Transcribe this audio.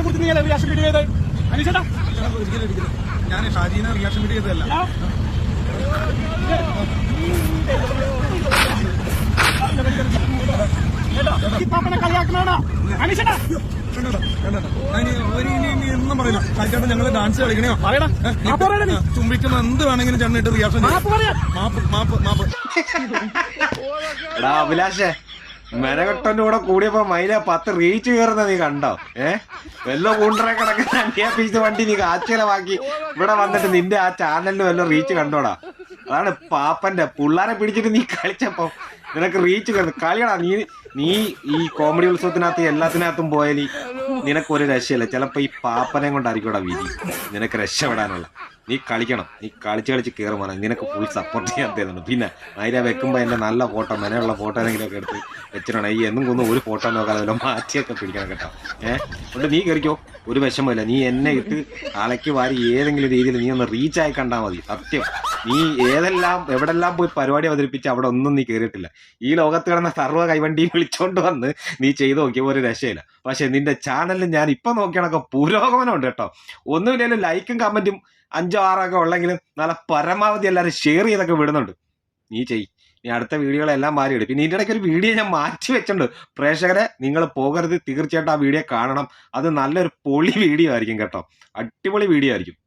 കുറിച്ച് നീ reaction video ചെയ്ത് അനീഷേട്ടാ ഞാൻ ഷാജീനെ റിയാക്ഷൻ വീഡിയോ ചെയ്തതല്ല. കളിയാക്കണ അനീഷേട്ടാ ഒന്നും പറയില്ല. ഷാജിച്ചേട്ടൻ ഞങ്ങള് ഡാൻസ് കളിക്കണോ ചുംബിക്കുന്ന എന്ത് വേണമെങ്കിലും ചേട്ടനിട്ട് റിയാക്ഷൻ മാപ്പ്. എടാ അഭിലാഷേ, മെനകെട്ടന്റെ കൂടെ കൂടിയപ്പോ മൈല 10 റീച്ച് കയറുന്ന നീ കണ്ടോ? വല്ലോ കൂണ്ടറെ കിടക്കുന്ന പീസ് വണ്ടി നീ കാച്ചിലമാക്കി ഇവിടെ വന്നിട്ട് നിന്റെ ആ ചാനലിന് വല്ലോ റീച്ച് കണ്ടോടാ. അതാണ് പാപ്പന്റെ പിള്ളാരെ പിടിച്ചിട്ട് നീ കളിച്ചപ്പോ നിനക്ക് റീച്ച് കയറുന്നു. കളിയടാ നീ ഈ കോമഡി ഉത്സവത്തിനകത്ത് എല്ലാത്തിനകത്തും പോയാൽ നിനക്കൊരു രക്ഷയില്ല. ചിലപ്പോ ഈ പാപ്പനെ കൊണ്ടായിരിക്കൂടാ വിധി നിനക്ക് രക്ഷപ്പെടാനുള്ള. നീ കളിക്കണം, നീ കളിച്ച് കയറുമ്പോൾ നിനക്ക് ഫുൾ സപ്പോർട്ട് ചെയ്യാൻ തരുന്നുണ്ട്. പിന്നെ അതിനെ വെക്കുമ്പോൾ എൻ്റെ നല്ല ഫോട്ടോ, മെനയുള്ള ഫോട്ടോ എന്തെങ്കിലുമൊക്കെ എടുത്ത് വെച്ചിട്ടുണ്ട്. ഈ എന്നും കൊന്നും ഒരു ഫോട്ടോ നോക്കാതെ വല്ല മാറ്റിയൊക്കെ പിടിക്കണം കേട്ടോ. അതുകൊണ്ട് നീ കയറിക്കോ, ഒരു വിഷമമില്ല. നീ എന്നെ ഇട്ട് അലക്കി വാരി ഏതെങ്കിലും രീതിയിൽ നീ ഒന്ന് റീച്ചായി കണ്ടാൽ മതി. സത്യം, നീ എവിടെല്ലാം പോയി പരിപാടി അവതരിപ്പിച്ച് അവിടെ ഒന്നും നീ കയറിയിട്ടില്ല. ഈ ലോകത്ത് കിടന്ന സർവ്വ കൈവണ്ടിയും വിളിച്ചോണ്ട് വന്ന് നീ ചെയ്ത് നോക്കിയ ഒരു രക്ഷയില്ല. പക്ഷെ നിന്റെ ചാനലിൽ ഞാൻ ഇപ്പൊ നോക്കിയാണൊക്കെ പുരോഗമനമുണ്ട് കേട്ടോ. ഒന്നുമില്ലെങ്കിലും ലൈക്കും കമന്റും 5, 6 ഉള്ളെങ്കിലും നല്ല പരമാവധി എല്ലാവരും ഷെയർ ചെയ്തൊക്കെ വിടുന്നുണ്ട്. നീ നീ അടുത്ത വീഡിയോകളെല്ലാം മാറിയിടും. പിന്നെ ഇതിൻ്റെ ഇടയ്ക്ക് ഒരു വീഡിയോ ഞാൻ മാറ്റി വെച്ചിട്ടുണ്ട്. പ്രേക്ഷകരെ നിങ്ങൾ പോകരുത്, തീർച്ചയായിട്ടും ആ വീഡിയോ കാണണം. അത് നല്ലൊരു പൊളി വീഡിയോ ആയിരിക്കും കേട്ടോ, അടിപൊളി വീഡിയോ ആയിരിക്കും.